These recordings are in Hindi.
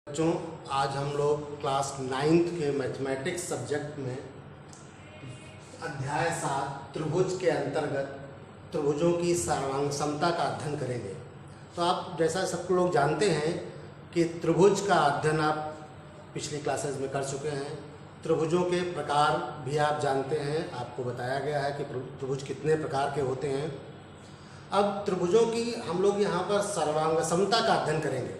बच्चों, आज हम लोग क्लास 9th के मैथमेटिक्स सब्जेक्ट में अध्याय 7 त्रिभुज के अंतर्गत त्रिभुजों की सर्वांग समता का अध्ययन करेंगे। तो आप जैसा सब लोग जानते हैं कि त्रिभुज का अध्ययन आप पिछली क्लासेस में कर चुके हैं। त्रिभुजों के प्रकार भी आप जानते हैं, आपको बताया गया है कि त्रिभुज कितने प्रकार के होते हैं। अब त्रिभुजों की हम लोग यहाँ पर सर्वांग समता का अध्ययन करेंगे।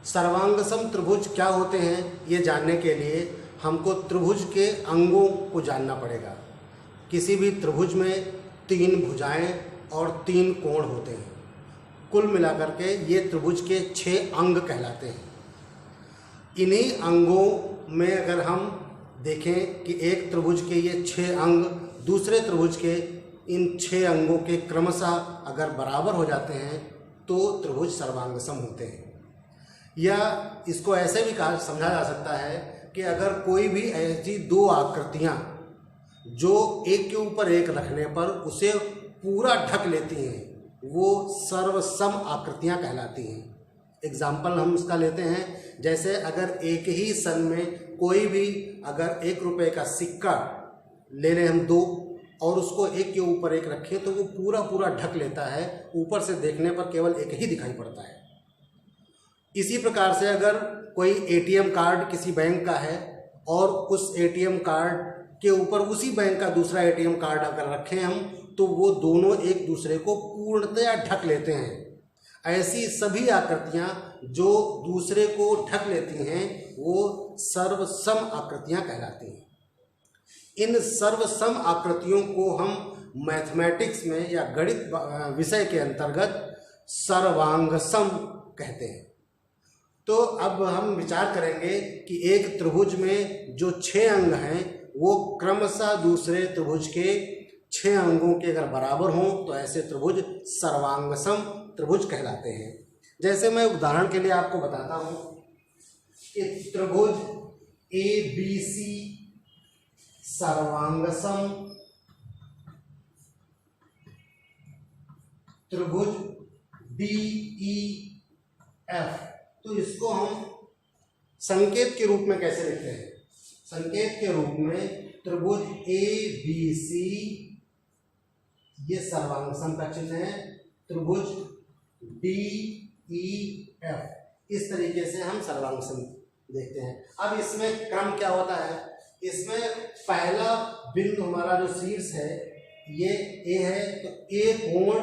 सर्वांगसम त्रिभुज क्या होते हैं ये जानने के लिए हमको त्रिभुज के अंगों को जानना पड़ेगा। किसी भी त्रिभुज में 3 भुजाएं और 3 कोण होते हैं। कुल मिलाकर के ये त्रिभुज के 6 अंग कहलाते हैं। इन्हीं अंगों में अगर हम देखें कि एक त्रिभुज के ये 6 अंग दूसरे त्रिभुज के इन 6 अंगों के क्रमशः अगर बराबर हो जाते हैं तो त्रिभुज सर्वांगसम होते हैं। या इसको ऐसे भी कहा समझा जा सकता है कि अगर कोई भी ऐसी 2 आकृतियां जो एक के ऊपर एक रखने पर उसे पूरा ढक लेती हैं, वो सर्वसम आकृतियां कहलाती हैं। एग्जाम्पल हम इसका लेते हैं, जैसे अगर एक ही सन में कोई भी अगर 1 रुपये का सिक्का ले लें हम 2 और उसको एक के ऊपर एक रखें तो वो पूरा ढक लेता है, ऊपर से देखने पर केवल एक ही दिखाई पड़ता है। इसी प्रकार से अगर कोई एटीएम कार्ड किसी बैंक का है और उस एटीएम कार्ड के ऊपर उसी बैंक का दूसरा एटीएम कार्ड अगर रखें हम तो वो दोनों एक दूसरे को पूर्णतया ढक लेते हैं। ऐसी सभी आकृतियां जो दूसरे को ढक लेती हैं वो सर्वसम आकृतियां कहलाती हैं। इन सर्वसम आकृतियों को हम मैथमेटिक्स में या गणित विषय के अंतर्गत सर्वांगसम कहते हैं। तो अब हम विचार करेंगे कि एक त्रिभुज में जो 6 अंग हैं वो क्रमशः दूसरे त्रिभुज के 6 अंगों के अगर बराबर हों तो ऐसे त्रिभुज सर्वांगसम त्रिभुज कहलाते हैं। जैसे मैं उदाहरण के लिए आपको बताता हूं कि त्रिभुज ABC सर्वांगसम, त्रिभुज DEF, तो इसको हम संकेत के रूप में कैसे लिखते हैं? संकेत के रूप में त्रिभुज ABC ये सर्वांगसम का चिन्ह है, त्रिभुज DEF इस तरीके से हम सर्वांगसम देखते हैं। अब इसमें क्रम क्या होता है? इसमें पहला बिंदु हमारा जो शीर्ष है ये A है, तो A कोण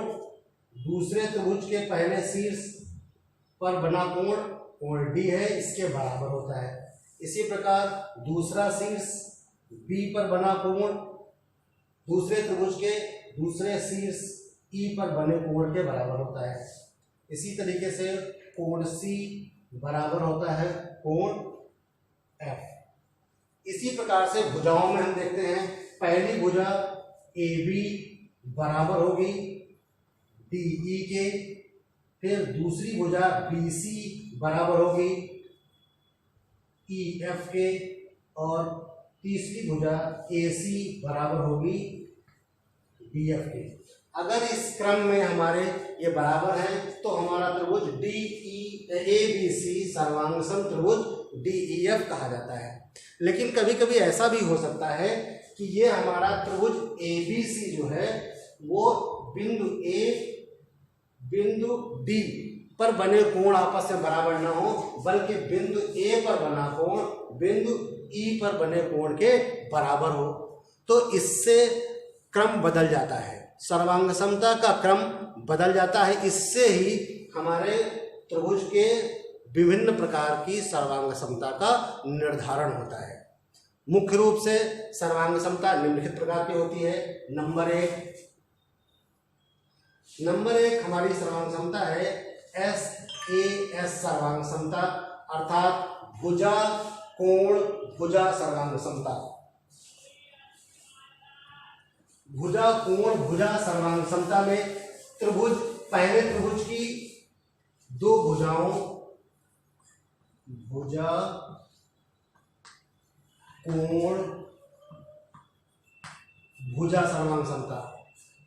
दूसरे त्रिभुज के पहले शीर्ष पर बना कोण D है, इसके बराबर होता है। इसी प्रकार दूसरा शीर्ष B पर बना कोण दूसरे त्रिभुज के दूसरे शीर्ष E पर बने कोण के बराबर होता है। इसी तरीके से कोण C बराबर होता है कोण F। इसी प्रकार से भुजाओं में हम देखते हैं, पहली भुजा AB बराबर होगी DE के, फिर दूसरी भुजा BC बराबर होगी EF के, और तीसरी भुजा AC बराबर होगी DF के। अगर इस क्रम में हमारे ये बराबर है तो हमारा त्रिभुज ABC सर्वांगसम त्रिभुज DEF कहा जाता है। लेकिन कभी कभी ऐसा भी हो सकता है कि ये हमारा त्रिभुज ABC जो है वो बिंदु A बिंदु D पर बने कोण आपस में बराबर ना हो, बल्कि बिंदु A पर बना कोण बिंदु E पर बने कोण के बराबर हो, तो इससे क्रम बदल जाता है, सर्वांगसमता का क्रम बदल जाता है। इससे ही हमारे त्रिभुज के विभिन्न प्रकार की सर्वांगसमता का निर्धारण होता है। मुख्य रूप से सर्वांगसमता निम्नलिखित प्रकार की होती है। नंबर 1 हमारी सर्वांगसमता है SAS सर्वांगसमता, अर्थात भुजा कोण भुजा सर्वांगसमता। भुजा कोण भुजा सर्वांगसमता में त्रिभुज पहले त्रिभुज की 2 भुजाओं भुजा कोण भुजा सर्वांगसमता,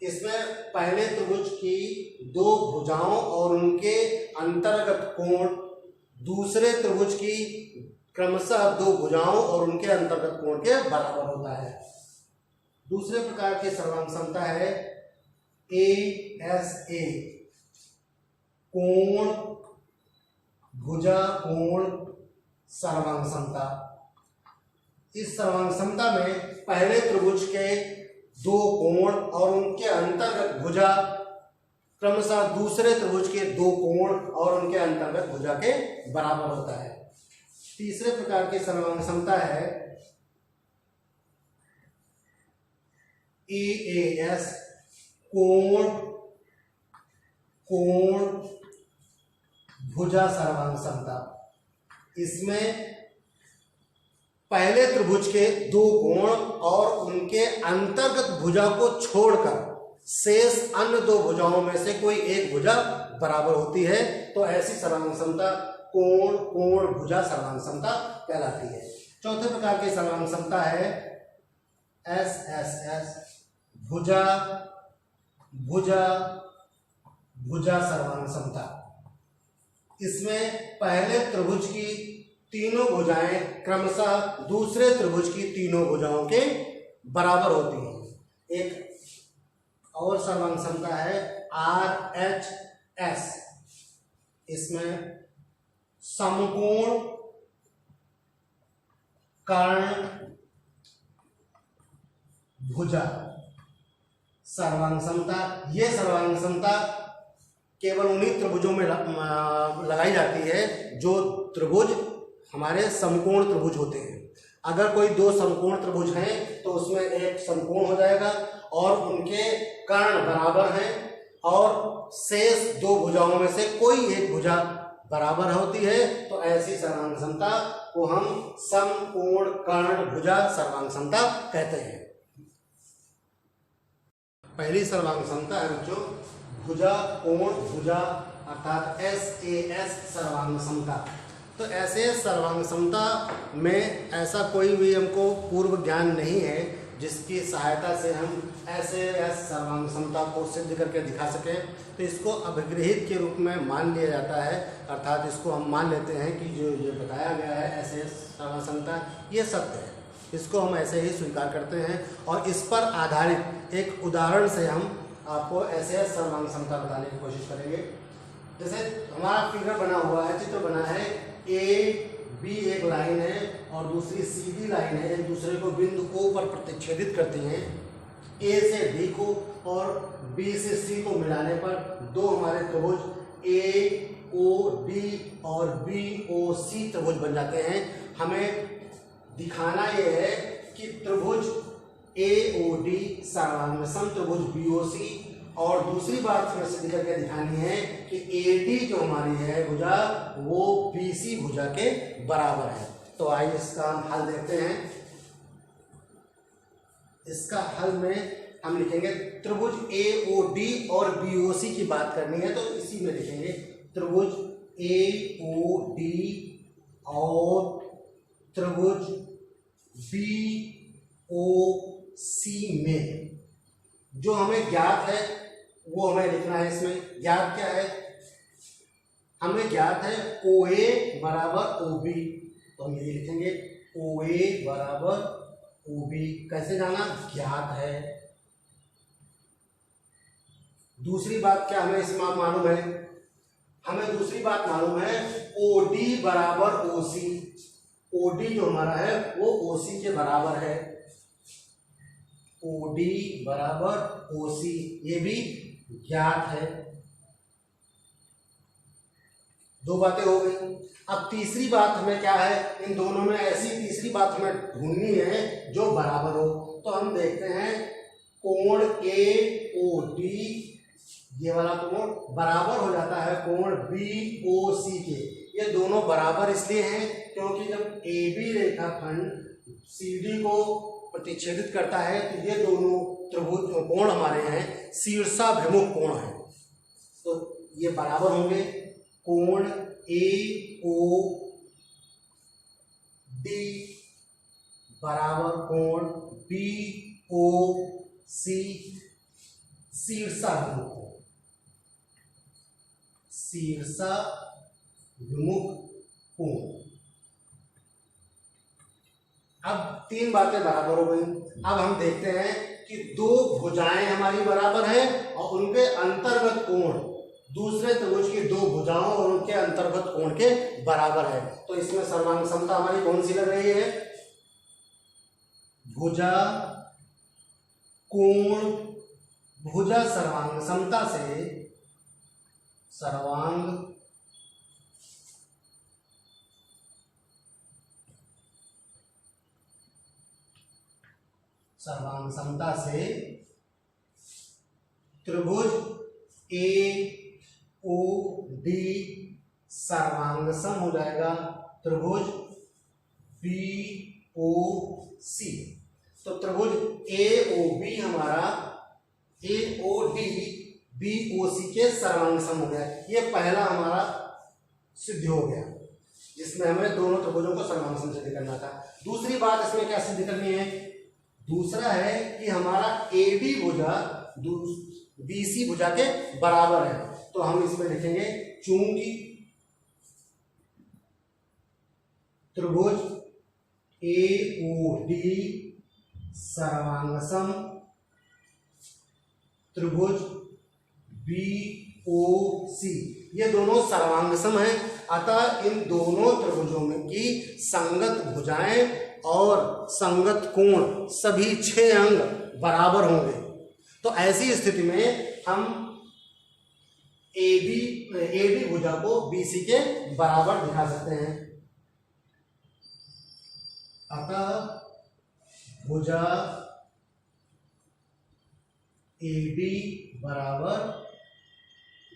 इसमें पहले त्रिभुज की 2 भुजाओं और उनके अंतर्गत कोण दूसरे त्रिभुज की क्रमशः दो भुजाओं और उनके अंतर्गत कोण के बराबर होता है। दूसरे प्रकार की सर्वांग समता है ASA, कोण भुजा कोण सर्वांग समता। इस सर्वांग समता में पहले त्रिभुज के दो कोण और उनके अंतर्गत भुजा क्रमशः दूसरे त्रिभुज के दो कोण और उनके अंतर्गत भुजा के बराबर होता है। तीसरे प्रकार की सर्वांग समता है AAS, कोण कोण भुजा सर्वांग समता। इसमें पहले त्रिभुज के दो कोण और उनके अंतर्गत भुजा को छोड़कर शेष अन्य दो भुजाओं में से कोई एक भुजा बराबर होती है, तो ऐसी सर्वांग समता कोण कोण भुजा सर्वांग समता कहलाती है। चौथे प्रकार की सर्वांग समता है SSS, भुजा भुजा भुजा सर्वांग समता। इसमें पहले त्रिभुज की तीनों भुजाएं क्रमशः दूसरे त्रिभुज की तीनों भुजाओं के बराबर होती हैं। एक और सर्वांग समता है RHS, इसमें समकोण कर्ण भुजा सर्वांग समता। ये सर्वांग समता केवल उन्हीं त्रिभुजों में लगाई जाती है जो त्रिभुज हमारे समकोण त्रिभुज होते हैं। अगर कोई दो समकोण त्रिभुज हैं तो उसमें एक समकोण हो जाएगा और उनके कर्ण बराबर हैं और शेष दो भुजाओं में से कोई एक भुजा बराबर होती है, तो ऐसी सर्वांग समता को हम समकोण कर्ण भुजा सर्वांग समता कहते हैं। पहली सर्वांग समता है जो भुजा कोण भुजा अर्थात SAS सर्वांग समता। तो ऐसे सर्वांग समता में ऐसा कोई भी हमको पूर्व ज्ञान नहीं है जिसकी सहायता से हम SAS सर्वांग समता को सिद्ध करके दिखा सकें। तो इसको अभिग्रहित के रूप में मान लिया जाता है, अर्थात इसको हम मान लेते हैं कि जो ये बताया गया है SAS सर्वांग समता ये सत्य है, इसको हम ऐसे ही स्वीकार करते हैं और इस पर आधारित एक उदाहरण से हम आपको SAS सर्वांग समता बताने की कोशिश करेंगे। जैसे हमारा फिगर बना हुआ है, चित्र बना है, AB एक लाइन है और दूसरी CD लाइन है, एक दूसरे को बिंदु O पर प्रतिच्छेदित करती हैं। A से D को और B से C को मिलाने पर दो हमारे त्रिभुज AOD और BOC त्रिभुज बन जाते हैं। हमें दिखाना यह है कि त्रिभुज AOD सर्वांग सम त्रिभुज BOC, और दूसरी बात हमें सिद्ध करके दिखानी है कि AD जो हमारी है भुजा वो BC भुजा के बराबर है। तो आइए इसका हम हल देखते हैं। इसका हल में हम लिखेंगे त्रिभुज AOD और BOC की बात करनी है, तो इसी में लिखेंगे त्रिभुज AOD और त्रिभुज BOC में जो हमें ज्ञात है वो हमें लिखना है। इसमें ज्ञात क्या है? हमें ज्ञात है OA बराबर OB, तो हम ये लिखेंगे OA बराबर OB। कैसे जाना? ज्ञात है। दूसरी बात क्या हमें इसमें मालूम है? हमें दूसरी बात मालूम है OD बराबर OC। OD जो हमारा है वो OC के बराबर है। OD बराबर OC ये भी ज्ञात है। दो बातें हो गई। अब तीसरी बात हमें क्या है? इन दोनों में ऐसी तीसरी बात हमें ढूंढनी है जो बराबर हो। तो हम देखते हैं कोण AOD ये वाला कोण बराबर हो जाता है कोण BOC के। ये दोनों बराबर इसलिए हैं क्योंकि जब AB रेखाखंड CD को प्रतिच्छेदित करता है तो ये दोनों त्रिभुज कोण हमारे हैं शीर्षाभिमुख कोण हैं, तो ये बराबर होंगे। कोण AOD बराबर कोण BOC शीर्षाभिमुख कोण। शीर्षाभिमुख कोण। अब तीन बातें बराबर हो गई। अब हम देखते हैं कि दो भुजाएं हमारी बराबर हैं और उनके अंतर्गत कोण दूसरे त्रिभुज की दो भुजाओं और उनके अंतर्गत कोण के बराबर है। तो इसमें सर्वांग समता हमारी कौन सी लग रही है? भुजा कोण भुजा सर्वांग समता से सर्वांग समता से त्रिभुज ए ओ डी सर्वांग सम हो जाएगा त्रिभुज बी ओ सी। तो त्रिभुज ए ओ बी हमारा ए ओ डी बी ओ सी के सर्वांग सम हो गया। ये पहला हमारा सिद्ध हो गया जिसमें हमें दोनों त्रिभुजों को सर्वांग सम सिद्ध करना था। दूसरी बात इसमें क्या सिद्ध करनी है? दूसरा है कि हमारा ए डी भुजा बी सी भुजा के बराबर है। तो हम इसमें लिखेंगे चूंकि त्रिभुज ए ओ डी सर्वांग सम त्रिभुज बी ओ सी ये दोनों सर्वांग सम है। अतः इन दोनों त्रिभुजों में की संगत भुजाएं और संगत कोण सभी 6 अंग बराबर होंगे। तो ऐसी स्थिति में हम ए डी भुजा को बी सी के बराबर दिखा सकते हैं। अतः भुजा ए डी बराबर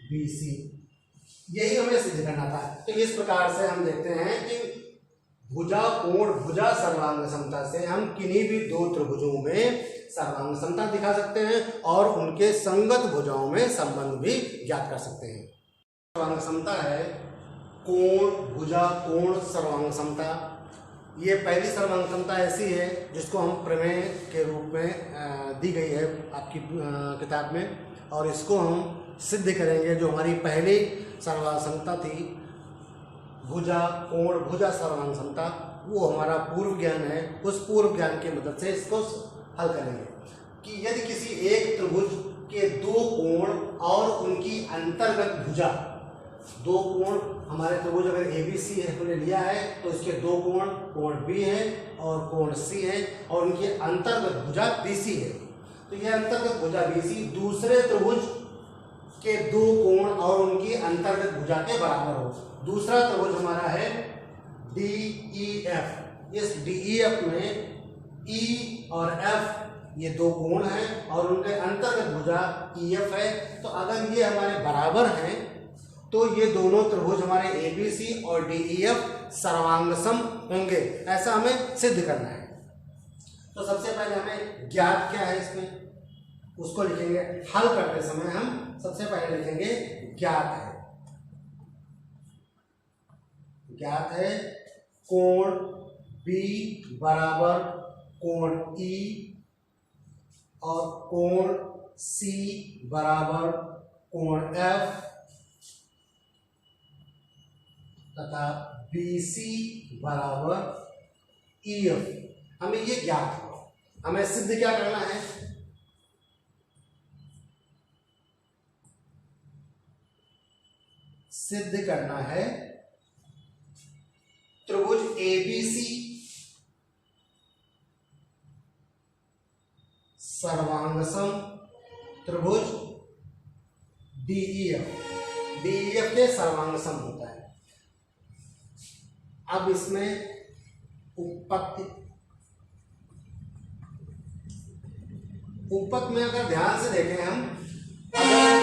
बी सी यही हमें सिद्ध करना था। तो इस प्रकार से हम देखते हैं कि भुजा कोण भुजा सर्वांग समता से हम किन्हीं भी दो त्रिभुजों में सर्वांग समता दिखा सकते हैं और उनके संगत भुजाओं में संबंध भी ज्ञात कर सकते हैं। सर्वांग समता है कोण भुजा कोण सर्वांग समता। ये पहली सर्वांग समता ऐसी है जिसको हम प्रमेय के रूप में दी गई है आपकी किताब में, और इसको हम सिद्ध करेंगे। जो हमारी पहली सर्वांग समता थी भुजा कोण भुजा सर्वांग समता, वो हमारा पूर्व ज्ञान है। उस पूर्व ज्ञान की मदद से इसको हल करेंगे कि यदि किसी एक त्रिभुज के दो कोण और उनकी अंतर्गत भुजा, दो कोण हमारे त्रिभुज अगर ए बी सी है हमने लिया है तो इसके दो कोण बी है और कोण सी है और उनकी अंतर्गत भुजा बी सी है। तो यह अंतर्गत भुजा बी सी दूसरे त्रिभुज के दो कोण और उनकी अंतर्गत भुजा के बराबर हो। दूसरा त्रिभुज हमारा है डी ई एफ। इस डी ई एफ में ई और एफ ये दो कोण हैं और उनके अंतर्गत भुजा ई एफ है। तो अगर ये हमारे बराबर हैं तो ये दोनों त्रिभुज हमारे ए बी सी और डी ई एफ सर्वांग सम होंगे। ऐसा हमें सिद्ध करना है। तो सबसे पहले हमें ज्ञात क्या है इसमें उसको लिखेंगे। हल करते समय हम सबसे पहले लिखेंगे ज्ञात है कोण B बराबर कोण E और कोण C बराबर कोण F तथा BC बराबर EF। हमें ये ज्ञात है। हमें सिद्ध क्या करना है? सिद्ध करना है त्रिभुज ABC सर्वांगसम त्रिभुज DEF के सर्वांगसम होता है। अब इसमें उपपत्ति में अगर ध्यान से देखें हम, अगर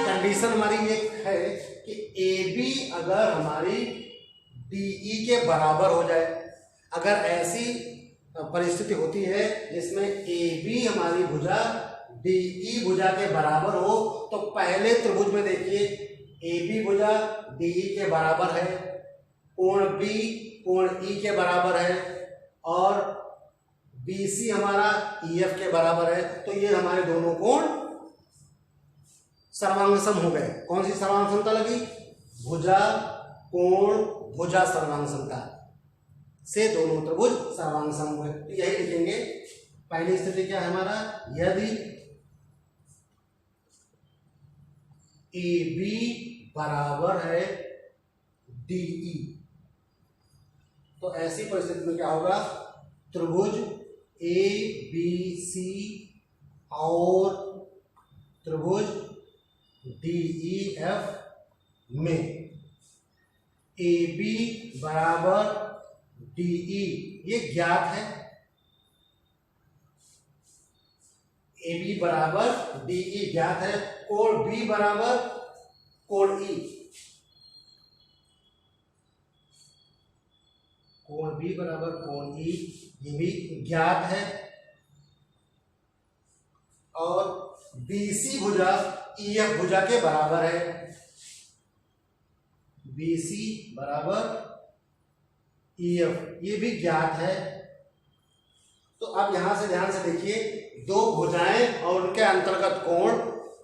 कंडीशन हमारी ये है कि AB अगर हमारी DE के बराबर हो जाए, अगर ऐसी परिस्थिति होती है जिसमें AB हमारी भुजा DE भुजा के बराबर हो, तो पहले त्रिभुज में देखिए AB भुजा DE के बराबर है, कोण B कोण E के बराबर है और BC हमारा EF के बराबर है। तो ये हमारे दोनों कोण सर्वांगसम हो गए। कौन सी सर्वांग समता लगी? भुजा कोण भुजा सर्वांग समता से दोनों त्रिभुज सर्वांग सम हुए। तो यही लिखेंगे। पहली स्थिति क्या है हमारा, यदि AB बराबर है DE, तो ऐसी परिस्थिति में क्या होगा, त्रिभुज ABC और त्रिभुज DEF में AB बराबर DE ये ज्ञात है, AB बराबर DE ज्ञात है, कोण B बराबर कोण E, कोण B बराबर कोण E ये भी ज्ञात है, और BC भुजा EF भुजा के बराबर है, BC बराबर EF ये भी ज्ञात है। तो अब यहां से ध्यान से देखिए, दो भुजाएं और उनके अंतर्गत कोण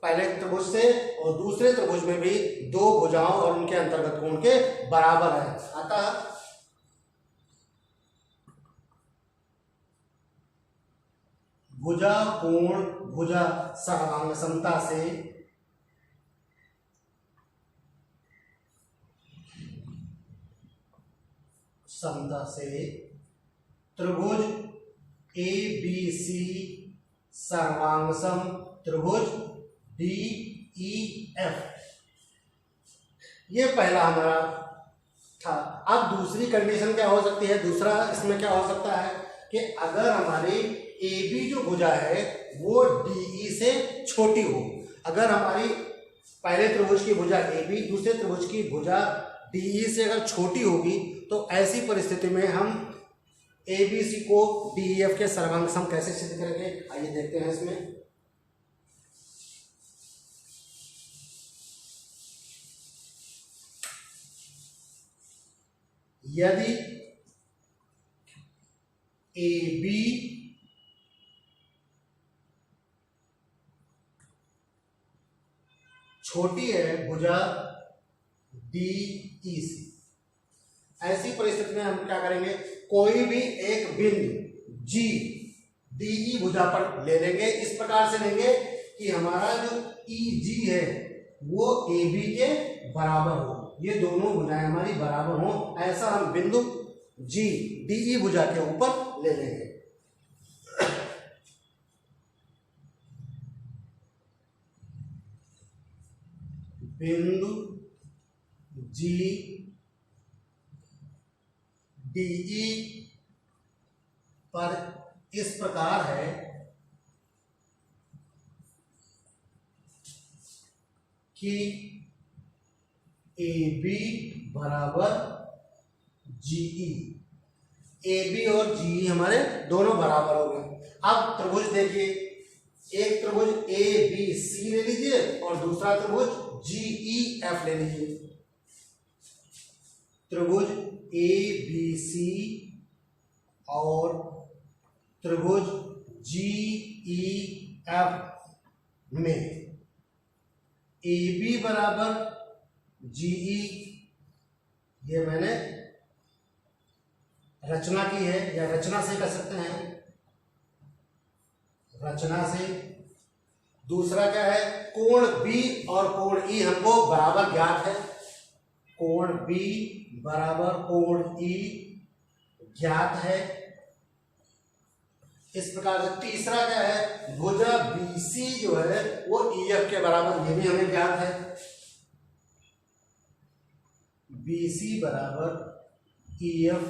पहले त्रिभुज से और दूसरे त्रिभुज में भी दो भुजाओं और उनके अंतर्गत कोण के बराबर है। अतः भुजा कोण भुजा सर्वांग समता से त्रिभुज ABC सर्वांगसम त्रिभुज DEF, ये पहला हमारा था। अब दूसरी कंडीशन क्या हो सकती है, दूसरा इसमें क्या हो सकता है कि अगर हमारी AB जो भुजा है वो DE से छोटी हो। अगर हमारी पहले त्रिभुज की भुजा AB दूसरे त्रिभुज की भुजा DE से अगर छोटी होगी, तो ऐसी परिस्थिति में हम ABC को DEF के सर्वांग सम कैसे सिद्ध करेंगे, आइए देखते हैं इसमें। यदि AB छोटी है भुजा DE से, ऐसी परिस्थिति में हम क्या करेंगे, कोई भी एक बिंदु G DE भुजा पर ले लेंगे। इस प्रकार से लेंगे कि हमारा जो EG है वो AB के बराबर हो, ये दोनों भुजाएं हमारी बराबर हो, ऐसा हम बिंदु G DE भुजा के ऊपर ले लेंगे। बिंदु G DE पर इस प्रकार है कि AB बराबर GE, AB और GE हमारे दोनों बराबर हो गए। अब त्रिभुज देखिए, एक त्रिभुज ABC ले लीजिए और दूसरा त्रिभुज GEF ले लीजिए। त्रिभुज ABC और त्रिभुज GEF में AB बराबर GE, ये मैंने रचना की है या रचना से कर सकते हैं, रचना से। दूसरा क्या है, कोण B और कोण E हमको बराबर ज्ञात है, कोण B बराबर कोण E ज्ञात है। इस प्रकार से तीसरा क्या है, भुजा BC जो है वो EF के बराबर, ये भी हमें ज्ञात है, BC बराबर EF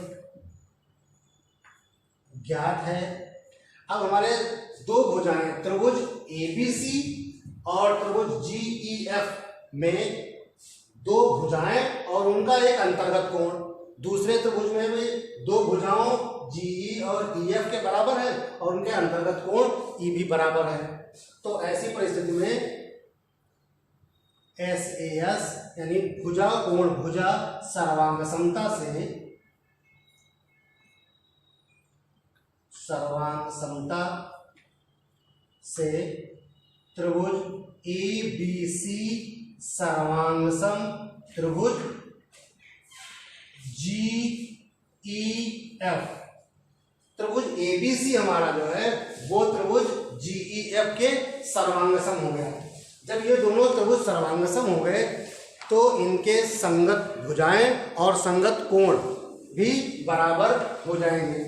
ज्ञात है। अब हमारे दो भुजाएं त्रिभुज ABC और त्रिभुज GEF में दो भुजाएं और उनका एक अंतर्गत कोण, दूसरे त्रिभुज में भी दो भुजाओं GE और EF के बराबर है और उनके अंतर्गत कोण E भी बराबर है। तो ऐसी परिस्थिति में SAS यानी भुजा कोण भुजा सर्वांग समता से त्रिभुज ABC सर्वांगसम त्रिभुज एफ। त्रिभुज एबीसी हमारा जो है वो त्रिभुज जीईएफ के सर्वांगसम हो गया। जब ये दोनों त्रिभुज सर्वांगसम हो गए तो इनके संगत भुजाएं और संगत कोण भी बराबर हो जाएंगे।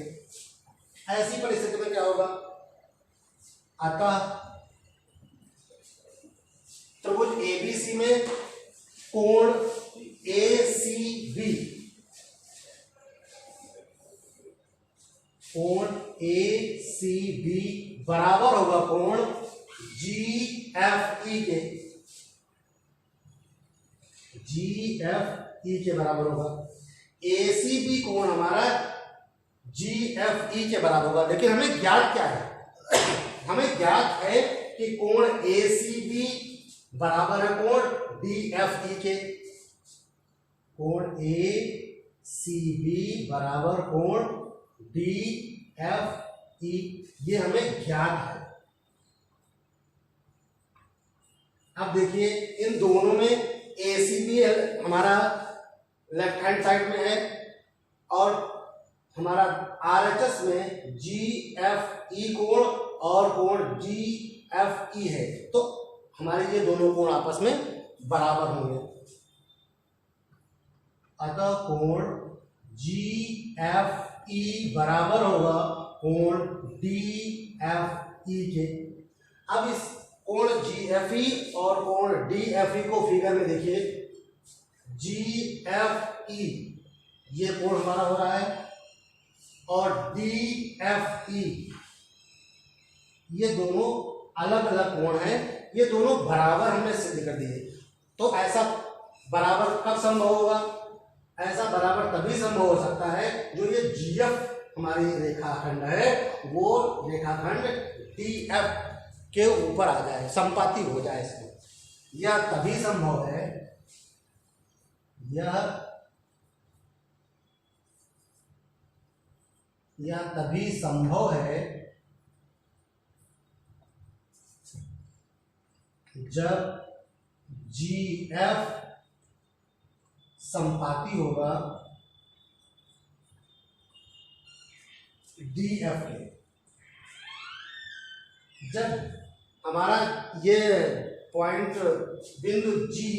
ऐसी परिस्थिति में क्या होगा, अतः त्रिभुज एबीसी में कोण एसीबी, कोण एसीबी बराबर होगा कोण जीएफई के, जीएफई के बराबर होगा। एसीबी कोण हमारा जीएफई के बराबर होगा। लेकिन हमें ज्ञात क्या है, हमें ज्ञात है कि कोण एसीबी बराबर है कोण डीएफई के। कोण एसीबी बराबर कोण डीएफई, ये हमें ज्ञात है। अब देखिए इन दोनों में एसीबी हमारा लेफ्ट हैंड साइड में है और हमारा आरएचएस में जीएफई कोण और कोण डीएफई है, तो हमारे ये दोनों कोण आपस में बराबर होंगे। अतः कोण जीएफई बराबर होगा कोण डीएफई के। अब इस कोण जीएफई और कोण डीएफई को फिगर में देखिए, जीएफई ये कोण हमारा हो रहा है और डीएफई ये दोनों अलग अलग कोण हैं, ये दोनों बराबर हमने सिद्ध कर दिए। तो ऐसा बराबर कब संभव होगा, ऐसा बराबर तभी संभव हो सकता है जो ये जीएफ हमारी रेखाखंड है वो रेखाखंड डीएफ के ऊपर आ जाए, संपाती हो जाए इसमें। यह तभी संभव है, यह तभी संभव है जब जीएफ संपाती होगा डीएफ के। जब हमारा ये पॉइंट बिंदु जी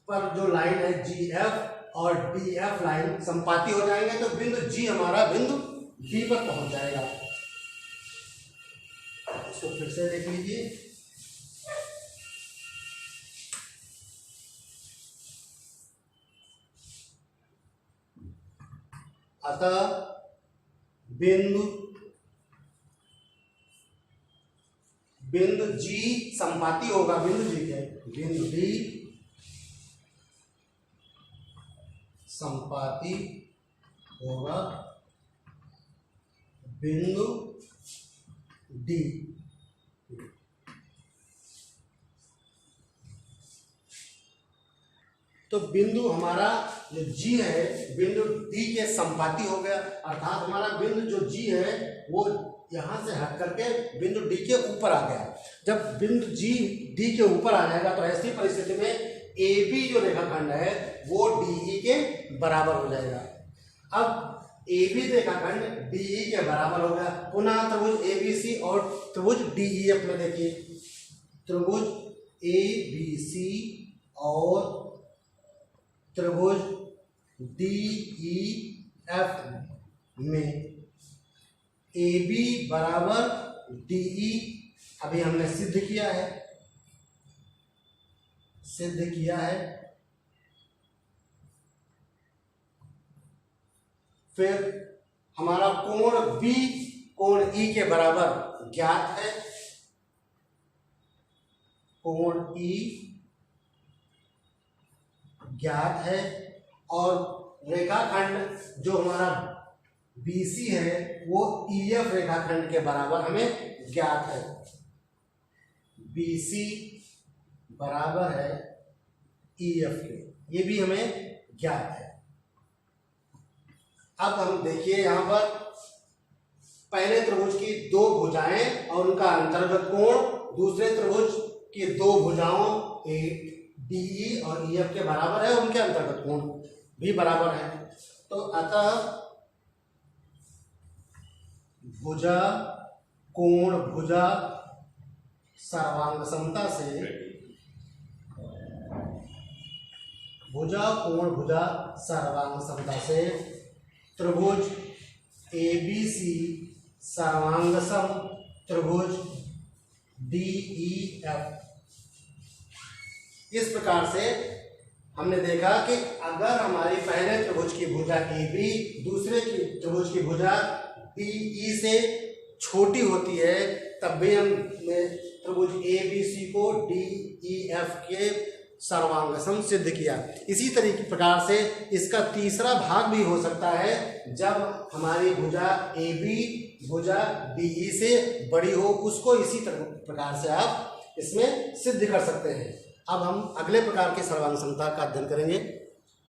पर जो लाइन है जीएफ और डीएफ लाइन संपाती हो जाएंगे तो बिंदु जी हमारा बिंदु बी पर पहुंच जाएगा। इसको फिर से देख लीजिए, अतः बिंदु जी संपाती होगा बिंदु जी के, बिंदु डी संपाती होगा बिंदु डी। तो बिंदु हमारा जो जी है बिंदु डी के संपाती हो गया, अर्थात हमारा बिंदु जो जी है वो यहां से हट करके बिंदु डी के ऊपर आ गया। जब बिंदु जी डी के ऊपर आ जाएगा तो ऐसी परिस्थिति में ए बी जो रेखाखंड है वो डीई के बराबर हो जाएगा। अब ए बी रेखाखंड डीई के बराबर हो गया। पुनः त्रिभुज एबीसी और त्रिभुज डीईएफ में देखिए, त्रिभुज एबीसी और त्रिभुज डीईएफ में AB बराबर DE अभी हमने सिद्ध किया है, फिर हमारा कोण B कोण E के बराबर ज्ञात है, कोण E ज्ञात है और रेखाखंड जो हमारा BC है वो EF रेखाखंड के बराबर हमें ज्ञात है। BC बराबर है EF के, ये भी हमें ज्ञात है। अब हम देखिए यहां पर पहले त्रिभुज की दो भुजाएं और उनका अंतर्गत कोण दूसरे त्रिभुज की दो भुजाओं DE और EF के बराबर है, उनके अंतर्गत कोण भी बराबर है। तो अतः भुजा कोण भुजा सर्वांग समता से, भुजा कोण भुजा सर्वांग समता से त्रिभुज ABC सर्वांगसम त्रिभुज DEF। इस प्रकार से हमने देखा कि अगर हमारी पहले त्रिभुज की भुजा AB दूसरे की त्रिभुज की भुजा DE से छोटी होती है, तब भी हमने त्रिभुज ABC को DEF के सर्वांगसम सिद्ध किया। इसी तरीके प्रकार से इसका तीसरा भाग भी हो सकता है, जब हमारी भुजा AB भुजा DE से बड़ी हो, उसको इसी प्रकार से आप इसमें सिद्ध कर सकते हैं। अब हम अगले प्रकार के सर्वांग समता का अध्ययन करेंगे।